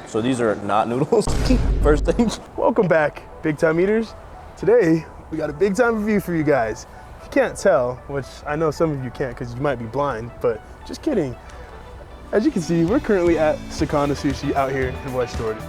So these are not noodles, first thing. Welcome back, Big Time Eaters. Today, we got a big time review for you guys. If you can't tell, which I know some of you can't because you might be blind, but just kidding. As you can see, we're currently at Sakana Sushi out here in West Jordan.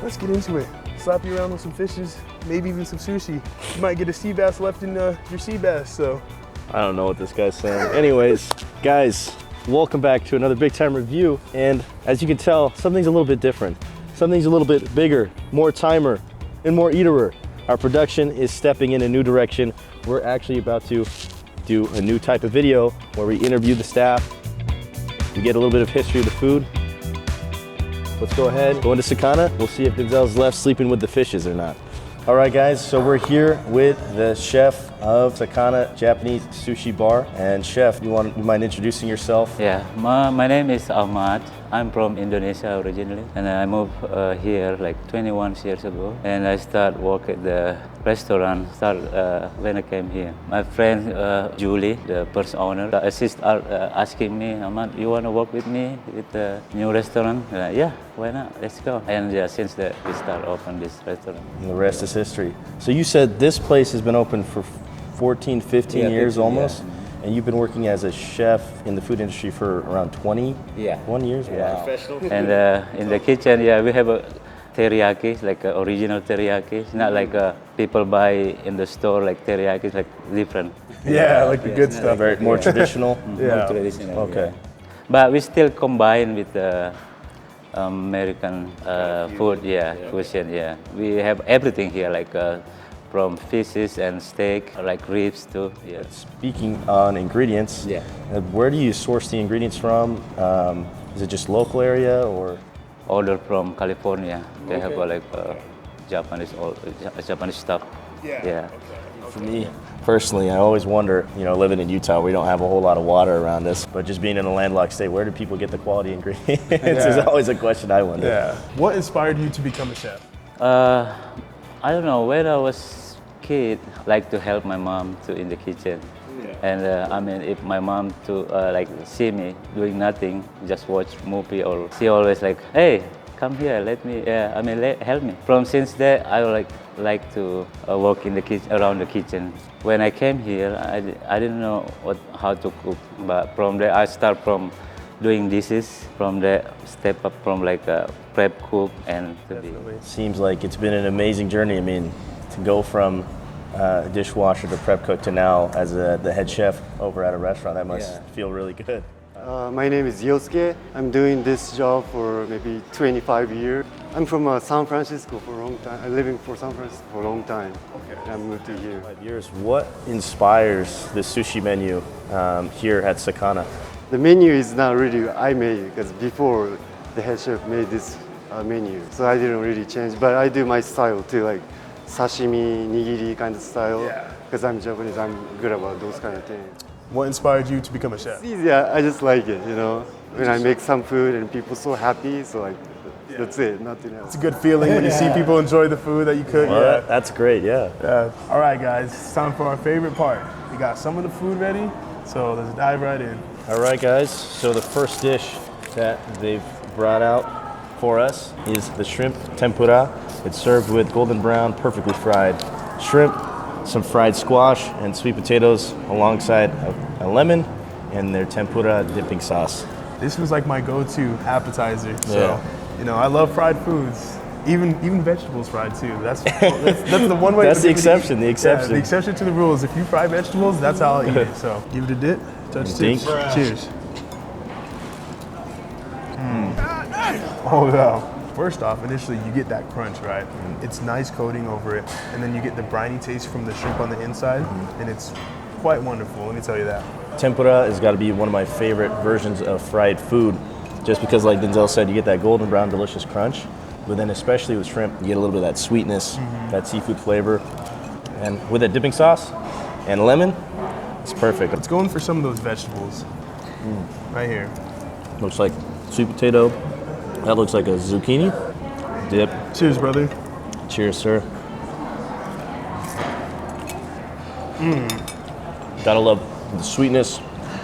Let's get into it. Slap you around with some fishes, maybe even some sushi. You might get a sea bass left in your sea bass, so. I don't know what this guy's saying. Anyways, guys, welcome back to another Big Time review. And as you can tell, something's a little bit different. Something's a little bit bigger, more timer, and more eaterer. Our production is stepping in a new direction. We're actually about to do a new type of video where we interview the staff. We get a little bit of history of the food. Let's go ahead, go into Sakana. We'll see if Denzel's left sleeping with the fishes or not. All right, guys, so we're here with the chef of Sakana Japanese Sushi Bar. And chef, you mind introducing yourself? Yeah, my name is Ahmad. I'm from Indonesia originally, and I moved here like 21 years ago. And I started work at the restaurant when I came here. My friend Julie, the first owner, asking me, Ahmad, you want to work with me with the new restaurant? Yeah, why not? Let's go. And yeah, since that we start open this restaurant. And the rest is history. So you said this place has been open for 14, 15 years almost? Yeah. And you've been working as a chef in the food industry for around 21 years? Yeah. Wow. Professional. And in the kitchen, yeah, we have a teriyaki, like original teriyaki. It's not like people buy in the store, like teriyaki, it's like different. Yeah, like the good stuff. Very more traditional? More traditional. Okay. Yeah. But we still combine with the American food, cuisine, yeah. We have everything here, like from fishes and steak, like ribs too. Yeah. Speaking on ingredients, where do you source the ingredients from? Is it just local area or? Order from California. They have like Japanese stuff. Yeah. Okay. For me, personally, I always wonder, living in Utah, we don't have a whole lot of water around us, but just being in a landlocked state, where do people get the quality ingredients? Is always a question I wonder. Yeah. What inspired you to become a chef? I don't know, when I was kid, like to help my mom in the kitchen. And I mean, if my mom like see me doing nothing, just watch movie, or she always like, hey, come here, let me, help me. From since then, I like to work in the kitchen, around the kitchen. When I came here, I didn't know how to cook, but from there I start from doing dishes. From there, step up from like a prep cook and to be. Seems like it's been an amazing journey. I mean, to go from dishwasher to prep cook to now as the head chef over at a restaurant, that must feel really good. My name is Yosuke. I'm doing this job for maybe 25 years. I'm from San Francisco for a long time. I'm living for San Francisco for a long time. Okay. I moved to here. 5 years. What inspires the sushi menu here at Sakana? The menu is not really I made, because before the head chef made this menu, so I didn't really change. But I do my style too, like sashimi, nigiri kind of style. Because I'm Japanese, I'm good about those kind of things. What inspired you to become a chef? It's easy. I just like it, When I make some food and people so happy, so like that's it, nothing else. It's a good feeling when you see people enjoy the food that you cook. Well, that's great, yeah. All right, guys, it's time for our favorite part. We got some of the food ready, so let's dive right in. All right, guys, so the first dish that they've brought out for us is the shrimp tempura. It's served with golden brown, perfectly fried shrimp, some fried squash, and sweet potatoes alongside a lemon and their tempura dipping sauce. This was like my go-to appetizer. So, I love fried foods. Even vegetables fried too. That's the one way. That's the exception. The exception. Yeah, the exception to the rules. If you fry vegetables, that's how I'll eat it. So give it a dip. Touch tips. Cheers. Oh yeah. First off, initially you get that crunch, right? It's nice coating over it, and then you get the briny taste from the shrimp on the inside, and it's quite wonderful. Let me tell you that. Tempura has got to be one of my favorite versions of fried food, just because, like Denzel said, you get that golden brown, delicious crunch. But then especially with shrimp, you get a little bit of that sweetness, that seafood flavor. And with that dipping sauce and lemon, it's perfect. Let's go in for some of those vegetables. Right here. Looks like sweet potato. That looks like a zucchini dip. Cheers, brother. Cheers, sir. Gotta love the sweetness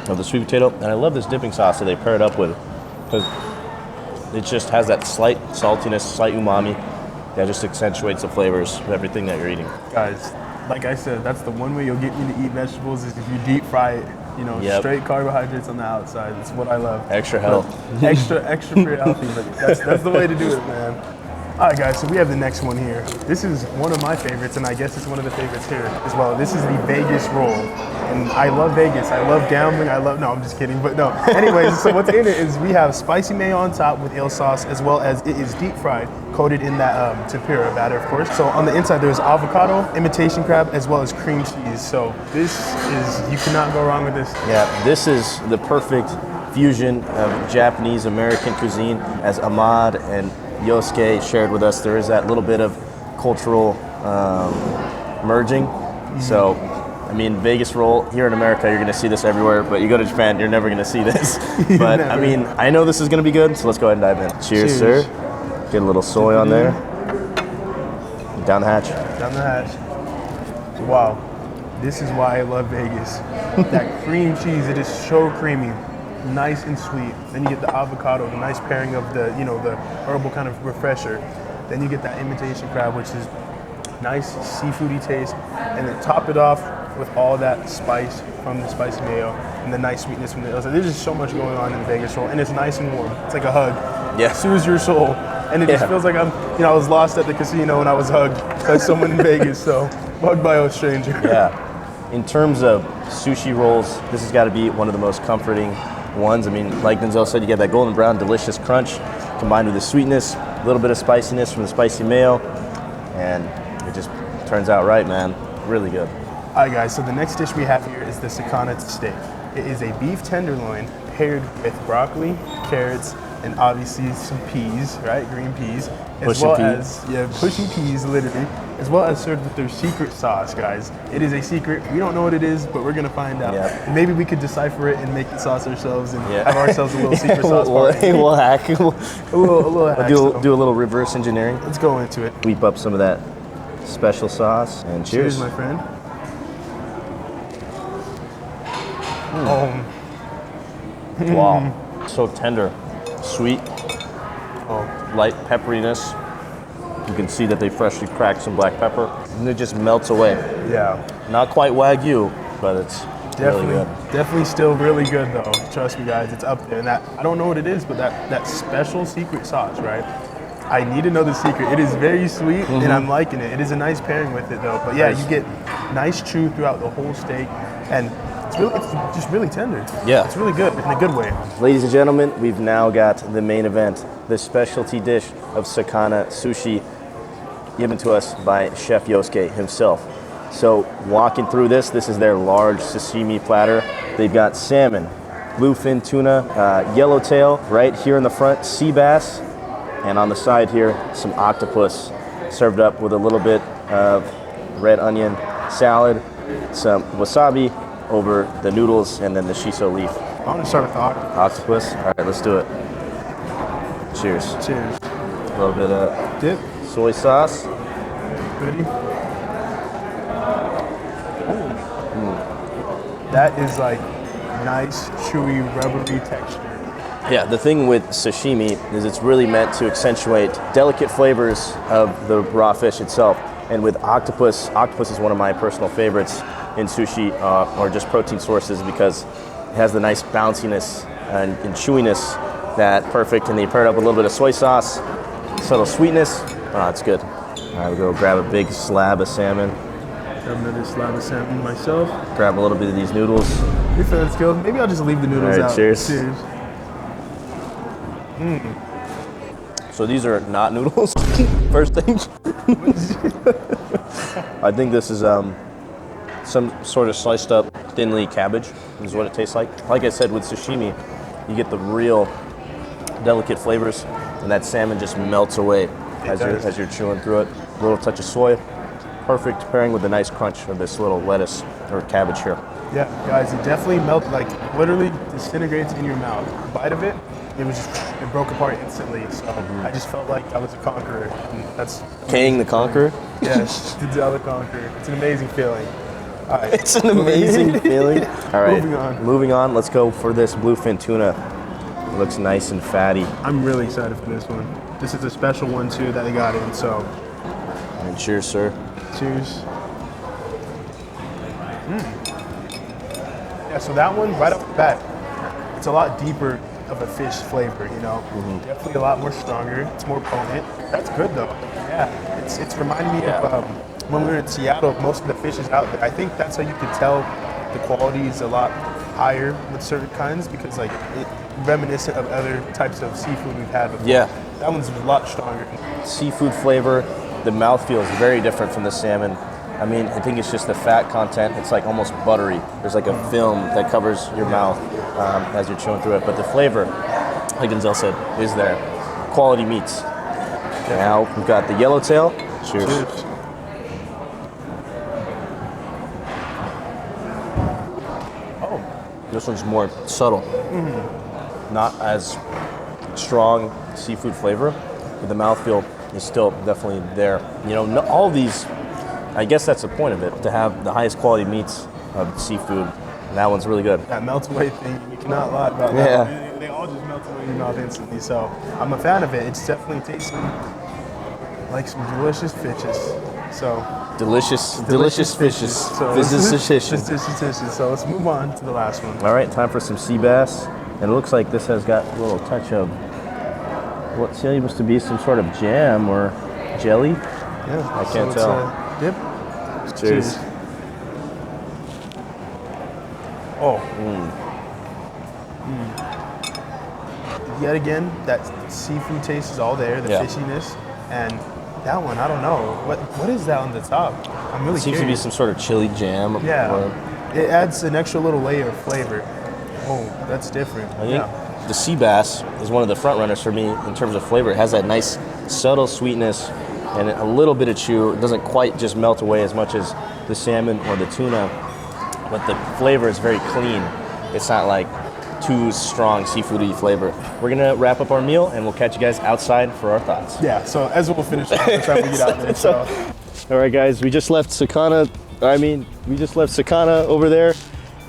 of the sweet potato. And I love this dipping sauce that they pair it up with, because it just has that slight saltiness, slight umami that just accentuates the flavors of everything that you're eating. Guys, like I said, that's the one way you'll get me to eat vegetables is if you deep fry it. You know, straight carbohydrates on the outside. That's what I love. Extra health. Extra for healthy, but that's the way to do it, man. All right, guys, so we have the next one here. This is one of my favorites, and I guess it's one of the favorites here as well. This is the Vegas roll, and I love Vegas. I love gambling. No, I'm just kidding, but no. Anyways, so what's in it is we have spicy mayo on top with ale sauce, as well as it is deep fried, coated in that tempura batter, of course. So on the inside, there's avocado, imitation crab, as well as cream cheese. So this is, you cannot go wrong with this. Yeah, this is the perfect fusion of Japanese American cuisine. As Ahmad and Yosuke shared with us, there is that little bit of cultural merging. So, I mean, Vegas roll, here in America, you're gonna see this everywhere, but you go to Japan, you're never gonna see this. But I mean, I know this is gonna be good, so let's go ahead and dive in. Cheers, sir. Get a little soy on there. Down the hatch. Down the hatch. Wow, this is why I love Vegas. That cream cheese, it is so creamy. Nice and sweet. Then you get the avocado, the nice pairing of the, you know, the herbal kind of refresher. Then you get that imitation crab, which is nice seafoody taste. And then top it off with all that spice from the spicy mayo and the nice sweetness from the other. There's just so much going on in the Vegas roll, and it's nice and warm. It's like a hug. Yeah. It soothes your soul. And it just feels like I was lost at the casino and I was hugged by someone in Vegas. So, hugged by a stranger. Yeah. In terms of sushi rolls, this has got to be one of the most comforting ones. I mean, like Denzel said, you get that golden brown, delicious crunch combined with the sweetness, a little bit of spiciness from the spicy mayo, and it just turns out right, man. Really good. All right, guys, so the next dish we have here is the Sakana Steak. It is a beef tenderloin paired with broccoli, carrots, and obviously some peas, right? Green peas. Pushing peas, literally, as well as served with their secret sauce, guys. It is a secret. We don't know what it is, but we're gonna find out. Yeah. And maybe we could decipher it and make the sauce ourselves and have ourselves a little secret sauce party. We'll hack. a little hack. Do a little reverse engineering. Let's go into it. Weep up some of that special sauce, and cheers. Cheers, my friend. Wow, so tender, sweet, light pepperiness. You can see that they freshly cracked some black pepper, and it just melts away. Yeah. Not quite Wagyu, but it's really good. Definitely still really good though. Trust me, guys, it's up there. And that, I don't know what it is, but that special secret sauce, right? I need to know the secret. It is very sweet, and I'm liking it. It is a nice pairing with it though. But yeah, you get nice chew throughout the whole steak, and it's just really tender. Yeah. It's really good in a good way. Ladies and gentlemen, we've now got the main event, the specialty dish of Sakana Sushi, given to us by Chef Yosuke himself. So walking through this is their large sashimi platter. They've got salmon, bluefin tuna, yellowtail right here in the front, sea bass, and on the side here, some octopus served up with a little bit of red onion salad, some wasabi over the noodles, and then the shiso leaf. I want to start with the Octopus? All right, let's do it. Cheers. Cheers. A little bit of Dip. soy sauce. Ready? That is like nice, chewy, rubbery texture. Yeah, the thing with sashimi is it's really meant to accentuate delicate flavors of the raw fish itself. And with octopus is one of my personal favorites in sushi or just protein sources because it has the nice bounciness and chewiness that perfect. And they pair it up with a little bit of soy sauce, subtle sweetness. Oh, it's good. All right, we'll go grab a big slab of salmon. Grab another slab of salmon myself. Grab a little bit of these noodles. If that's good, maybe I'll just leave the noodles All right, out. cheers. Cheers. So these are not noodles, first thing. I think this is some sort of sliced up thinly cabbage is what it tastes like. Like I said, with sashimi, you get the real delicate flavors, and that salmon just melts away as you're chewing through it. A little touch of soy, perfect pairing with the nice crunch of this little lettuce or cabbage here. Yeah, guys, it definitely melts, like literally disintegrates in your mouth. A bite of it, it broke apart instantly. So I just felt like I was a conqueror. And that's Kang the Conqueror? Yes, Denzel the Conqueror. It's an amazing feeling. right. It's an amazing feeling. All right, Moving on. Let's go for this bluefin tuna. It looks nice and fatty. I'm really excited for this one. This is a special one too that they got in, so. And cheers, sir. Cheers. Yeah, so that one, right off the bat, it's a lot deeper of a fish flavor, you know? Definitely a lot more stronger. It's more potent. That's good though. Yeah, it's reminding me of when we were in Seattle, most of the fish is out there. I think that's how you could tell the quality is a lot higher with certain kinds because like it reminiscent of other types of seafood we've had before. Yeah. That one's a lot stronger. Seafood flavor, the mouthfeel is very different from the salmon. I mean, I think it's just the fat content. It's like almost buttery. There's like a film that covers your mouth as you're chewing through it. But the flavor, like Denzel said, is there. Quality meats. Now we've got the yellowtail. Cheers. This one's more subtle. Not as strong seafood flavor, but the mouthfeel is still definitely there. You know, all of these, I guess that's the point of it, to have the highest quality meats of seafood. And that one's really good. That melts away thing, you cannot lie about that. They all just melt away in your mouth instantly. So I'm a fan of it. It's definitely tasting like some delicious fishes. So delicious fishes. So So let's move on to the last one. All right, time for some sea bass. And it looks like this has got a little touch of what seems to be some sort of jam or jelly. Yeah, I can't tell. Yep. Cheers. Oh. Yet again, that seafood taste is all there, the fishiness, and that one, I don't know. What is that on the top? I'm really Seems curious. to be some sort of chili jam. Yeah. It adds an extra little layer of flavor. Oh, that's different. I think the sea bass is one of the front runners for me in terms of flavor. It has that nice subtle sweetness and a little bit of chew. It doesn't quite just melt away as much as the salmon or the tuna, but the flavor is very clean. It's not like too strong seafoody flavor. We're gonna wrap up our meal and we'll catch you guys outside for our thoughts. Yeah, so as we'll finish by the time we get out there. So. All right, guys, we just left Sakana over there.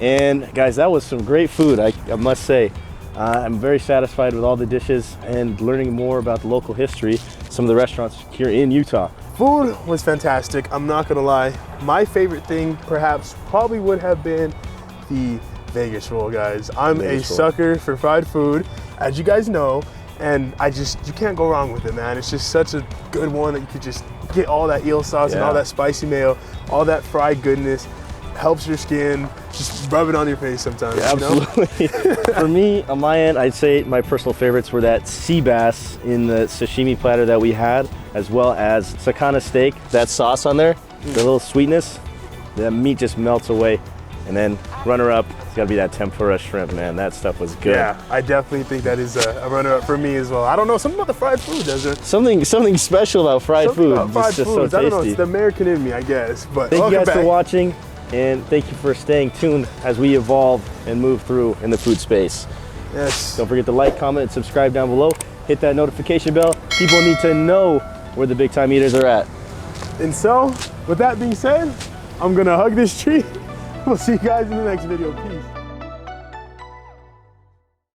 And guys, that was some great food, I must say. I'm very satisfied with all the dishes and learning more about the local history, some of the restaurants here in Utah. Food was fantastic, I'm not gonna lie. My favorite thing perhaps probably would have been the Vegas roll, guys. I'm a sucker for fried food, as you guys know, and you can't go wrong with it, man. It's just such a good one that you could just get all that eel sauce and all that spicy mayo, all that fried goodness. Helps your skin, just rub it on your face sometimes. Yeah, absolutely. For me, on my end, I'd say my personal favorites were that sea bass in the sashimi platter that we had, as well as Sakana Steak. That sauce on there, the little sweetness, the meat just melts away. And then runner-up, it's gotta be that tempura shrimp, man. That stuff was good. Yeah, I definitely think that is a runner-up for me as well. I don't know, something about the fried food, does it? Something special about fried food. It's just so tasty. I don't know, it's the American in me, I guess. But thank you guys for watching. And thank you for staying tuned as we evolve and move through in the food space. Yes. Don't forget to like, comment, and subscribe down below. Hit that notification bell. People need to know where the big time eaters are at. And so, with that being said, I'm gonna hug this tree. We'll see you guys in the next video. Peace.